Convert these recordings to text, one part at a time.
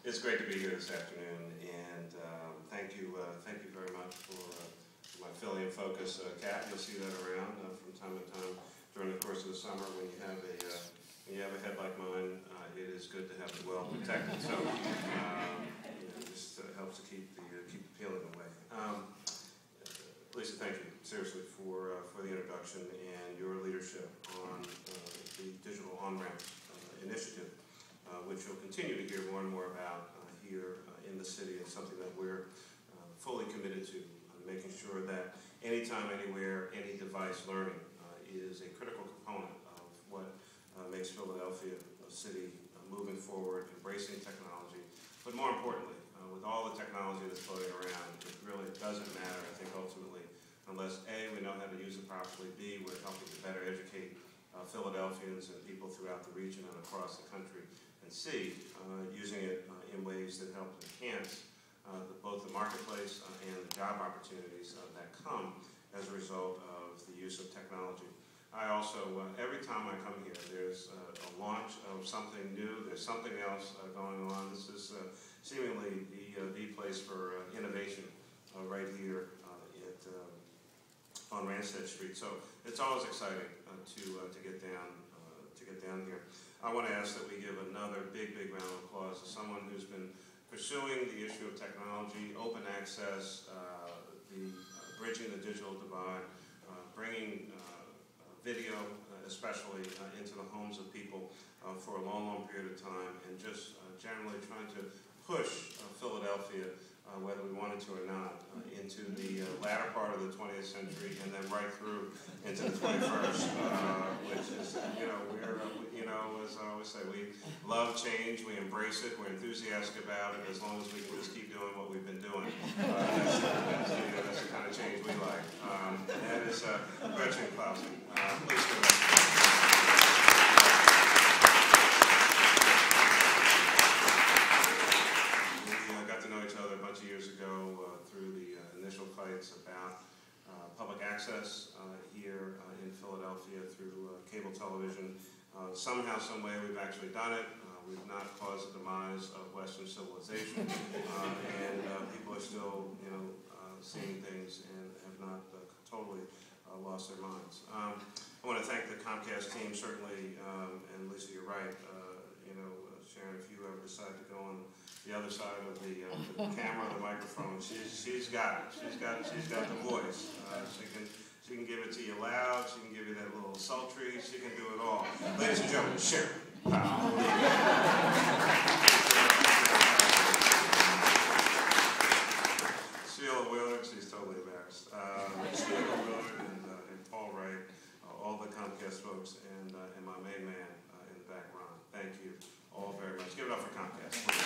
It's great to be here this afternoon, and thank you very much for my Philly in Focus cap. You'll see that around from time to time during the course of the summer. When you have a head like mine, it is good to have it well protected. So it just helps to keep the peeling away. Lisa, thank you seriously for the introduction and your leadership on the digital on-ramp initiative, which you'll continue to hear more and more about here in the city. It's something that we're fully committed to, making sure that anytime, anywhere, any device learning is a critical component of what makes Philadelphia a city moving forward, embracing technology. But more importantly, with all the technology that's floating around, it really doesn't matter, I think, ultimately, unless A, we know how to use it properly, B, we're helping to better educate Philadelphians and people throughout the region and across the country, and C, using it in ways that help enhance both the marketplace and the job opportunities that come as a result of the use of technology. I also, every time I come here, there's a launch of something new, there's something else going on. This is seemingly the place for innovation right here on Ranstead Street. So it's always exciting to get down here. I want to ask that we give another big round of applause to someone who's been pursuing the issue of technology, open access, bridging the digital divide, bringing video, especially into the homes of people for a long period of time, and just generally trying to push Philadelphia, whether we wanted to or not, into the latter part of the 20th century and then right through into the 21st, which is, as I always say, we love change, we embrace it, we're enthusiastic about it, as long as we can just keep doing what we've been doing. That's the kind of change we like. And that is Gretchen Clausen. Please give it up. Years ago through the initial fights about public access here in Philadelphia through cable television. Somehow, some way, we've actually done it. We've not caused the demise of Western civilization, and people are still, seeing things and have not totally lost their minds. I want to thank the Comcast team, certainly, and Lisa, you're right. Sharon, if you ever decide to go on the other side of the camera or the microphone, she's got it. She's got the voice. She can give it to you loud. She can give you that little sultry. She can do it all. Ladies and gentlemen, Sharon Powell. Sheila Willard, she's totally embarrassed. Sheila Willard and Paul Wright, all the Comcast folks, and my main man in the back, Ron. Thank you all very much. Give it up for Comcast, please.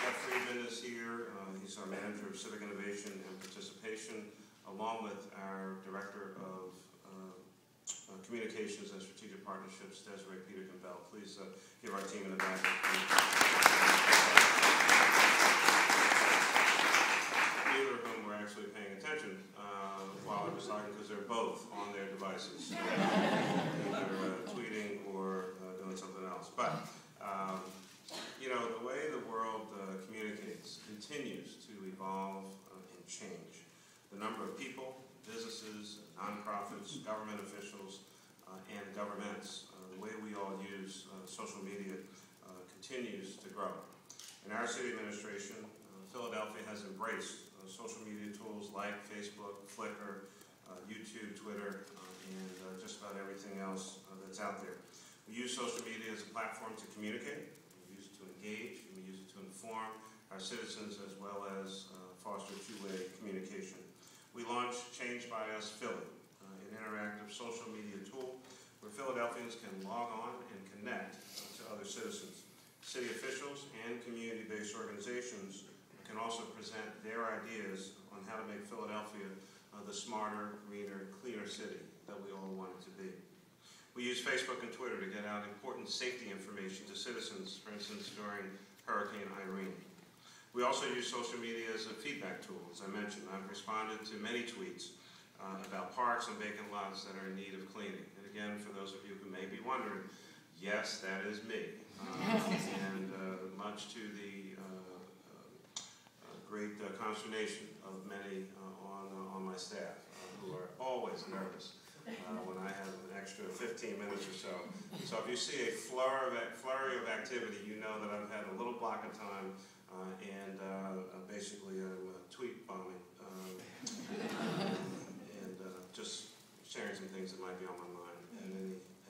Jeff Friedman is here. He's our Manager of Civic Innovation and Participation, along with our Director of Communications and Strategic Partnerships, Desiree Peterkin-Bell. Please give our team in the back. Neither of whom were actually paying attention while I was talking, because they're both on their devices, either tweeting or doing something else. But the way the world communicates continues to evolve and change. The number of people, businesses, nonprofits, government officials, and governments, the way we all use social media continues to grow. In our city administration, Philadelphia has embraced social media tools like Facebook, Flickr, YouTube, Twitter, and just about everything else that's out there. We use social media as a platform to communicate, we use it to engage, and we use it to inform our citizens as well as foster two-way communication. We launched Change by Us Philly, an interactive social media tool where Philadelphians can log on and connect to other citizens. City officials and community-based organizations can also present their ideas on how to make Philadelphia the smarter, greener, cleaner city that we all want it to be. We use Facebook and Twitter to get out important safety information to citizens, for instance, during Hurricane Irene. We also use social media as a feedback tool. As I mentioned, I've responded to many tweets about parks and vacant lots that are in need of cleaning. And again, for those of you who may be wondering, Yes, that is me. And much to the great consternation of many on my staff who are always nervous when I have an extra 15 minutes or so. So if you see a flurry of activity, you know that I've had a little block of time and basically I'm tweet bombing and just sharing some things that might be on my mind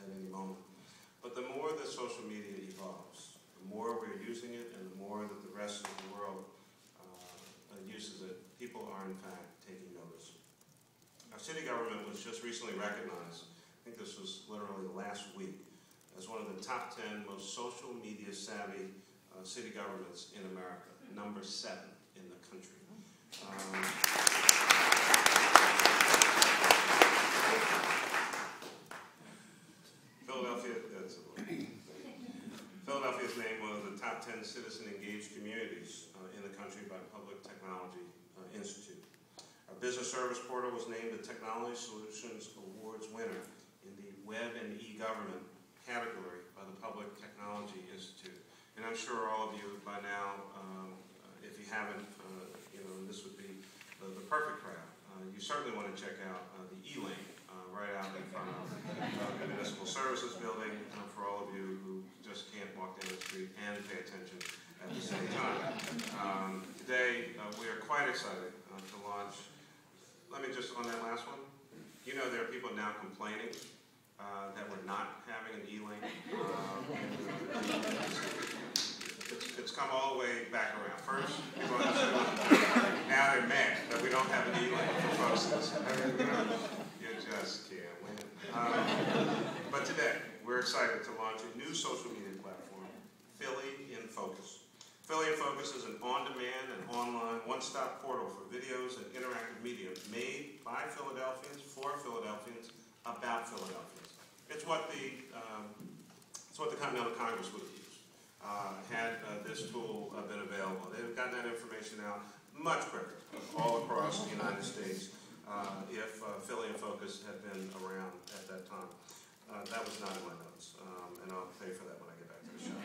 at any moment. But the more that social media evolves, the more we're using it and the more that the rest of the world uses it, people are in fact taking notice. Our city government was just recently recognized, I think this was literally last week, as one of the top 10 most social media savvy city governments in America, number 7 in the country. Philadelphia is named one of the top 10 citizen-engaged communities in the country by Public Technology Institute. Our business service portal was named the Technology Solutions Awards winner in the Web and E-Government category by the Public Technology Institute. And I'm sure all of you by now, if you haven't, this would be the perfect crowd. You certainly want to check out the E-Lane right out in front of the Municipal Services Building for all of you who just can't walk down the street and pay attention at the same time. Today, we are quite excited to launch. Let me just, on that last one, you know there are people now complaining that we're not having an E-Lane. It's come all the way back around. First, people now they're mad that we don't have an E-Lane for folks. You just can't win. But today, we're excited to launch a new social media platform, Philly in Focus. Philly in Focus is an on-demand and online one-stop portal for videos and interactive media made by Philadelphians for Philadelphians about Philadelphians. It's what the Continental Congress would have used had this tool been available. They've gotten that information out much quicker all across the United States if Philly in Focus had been around at that time. That was not in my notes, and I'll pay for that when I get back to the show.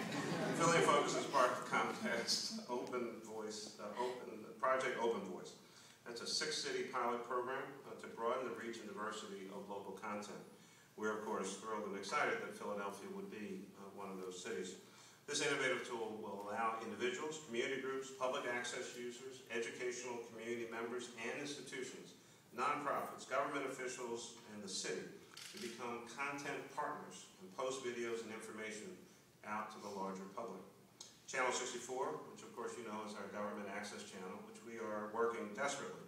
Philly in Focus is part of Comcast's Project Open Voice. That's a 6-city pilot program to broaden the reach and diversity of local content. We're, of course, thrilled and excited that Philadelphia would be one of those cities. This innovative tool will allow individuals, community groups, public access users, educational community members and institutions, nonprofits, government officials, and the city to become content partners and post videos and information out to the larger public. Channel 64, which of course you know is our government access channel, which we are working desperately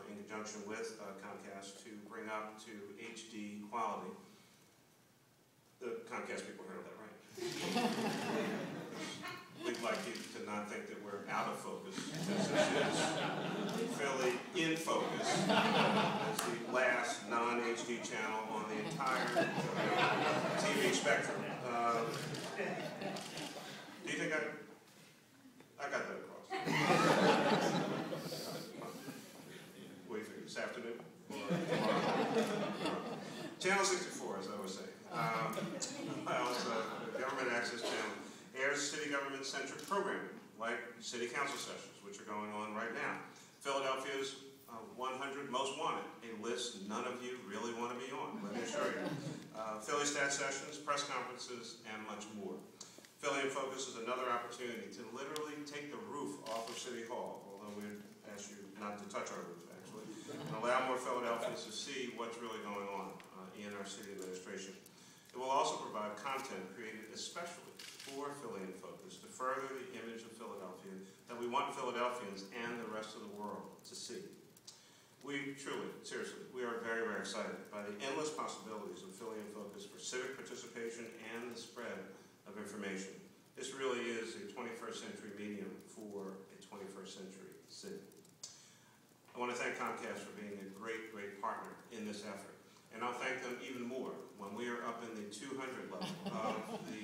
in conjunction with Comcast to bring up to HD quality. The Comcast people heard that right. We'd like you to not think that we're out of focus, because this is Philly in Focus. It's the last non-HD channel on the entire TV spectrum. Do you think I got that across? What do you think, this afternoon? Channel 64, as I was saying. The government access channel airs city government-centric programming, like city council sessions, which are going on right now. Philadelphia's 100 Most Wanted, a list none of you really want to be on, let me assure you. Philly Stat Sessions, press conferences, and much more. Philly in Focus is another opportunity to literally take the roof off of City Hall, although we'd ask you not to touch our roof, actually, and allow more Philadelphians to see what's really going on in our city administration. It will also provide content created especially for Philly in Focus to further the image of Philadelphia that we want Philadelphians and the rest of the world to see. We truly, seriously, we are very, very excited by the endless possibilities of Philly in Focus for civic participation and the spread of information. This really is a 21st century medium for a 21st century city. I want to thank Comcast for being a great, great partner in this effort. And I'll thank them even more when we are up in the 200 level of the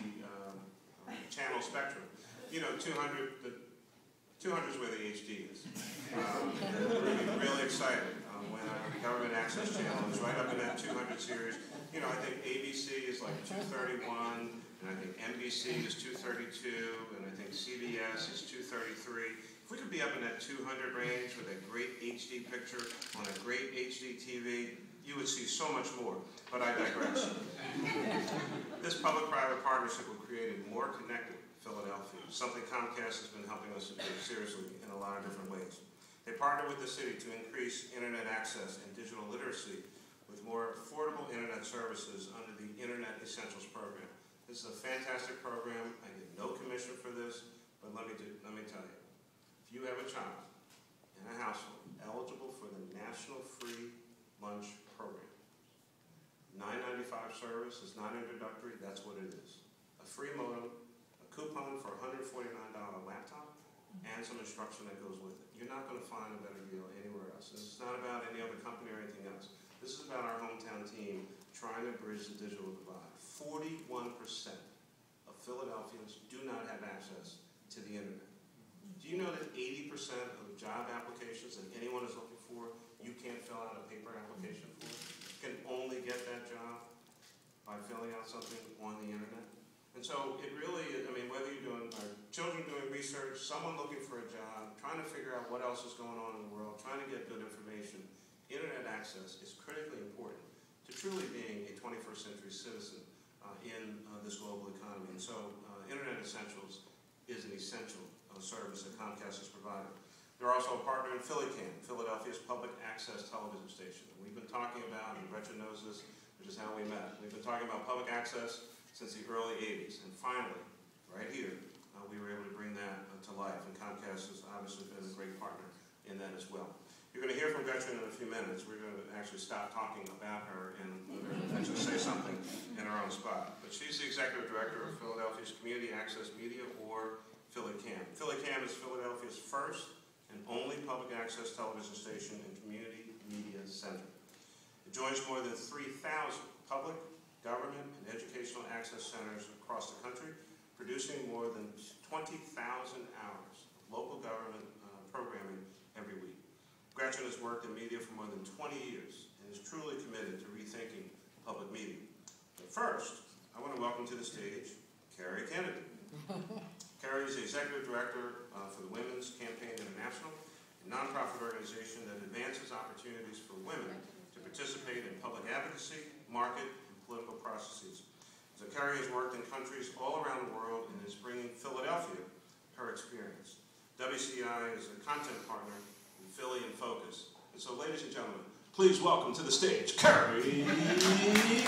channel spectrum. You know, 200 is where the HD is. We're really excited when our government access channel is right up in that 200 series. You know, I think ABC is like 231, and I think NBC is 232, and I think CBS is 233. If we could be up in that 200 range with a great HD picture on a great HD TV, you would see so much more, but I digress. This public-private partnership will create a more connected Philadelphia, something Comcast has been helping us to do seriously in a lot of different ways. They partner with the city to increase internet access and digital literacy with more affordable internet services under the Internet Essentials program. This is a fantastic program. I get no commission for this, but let me tell you, if you have a child in a household eligible for the National Free Lunch Program, $9.95 service is not introductory, that's what it is. A free modem, a coupon for a $149 laptop, and some instruction that goes with it. You're not going to find a better deal anywhere else. This is not about any other company or anything else. This is about our hometown team trying to bridge the digital divide. 41% of Philadelphians do not have access to the internet. Do you know that 80% of the job applications that anyone is looking for, you can't fill out a paper application for? You can only get that job by filling out something on the internet. And so it really, I mean, whether you're doing, children doing research, someone looking for a job, trying to figure out what else is going on in the world, trying to get good information, internet access is critically important to truly being a 21st century citizen in this global economy. And so Internet Essentials is an essential service that Comcast has provided. They're also a partner in PhillyCam, Philadelphia's public access television station. We've been talking about, and Gretchen knows this, which is how we met. We've been talking about public access since the early 80s. And finally, right here, we were able to bring that to life. And Comcast has obviously been a great partner in that as well. You're going to hear from Gretchen in a few minutes. We're going to actually stop talking about her and let her actually say something in her own spot. But she's the Executive Director of Philadelphia's Community Access Media, or PhillyCam. PhillyCam is Philadelphia's first and only public access television station and community media center. It joins more than 3,000 public, government, and educational access centers across the country, producing more than 20,000 hours of local government programming every week. Gretchen has worked in media for more than 20 years and is truly committed to rethinking public media. But first, I want to welcome to the stage Carrie Kennedy. Carrie is the Executive Director for the Women's Campaign International, a nonprofit organization that advances opportunities for women to participate in public advocacy, market, and political processes. So Carrie has worked in countries all around the world and is bringing Philadelphia her experience. WCI is a content partner in Philly in Focus. And so, ladies and gentlemen, please welcome to the stage, Carrie Kennedy.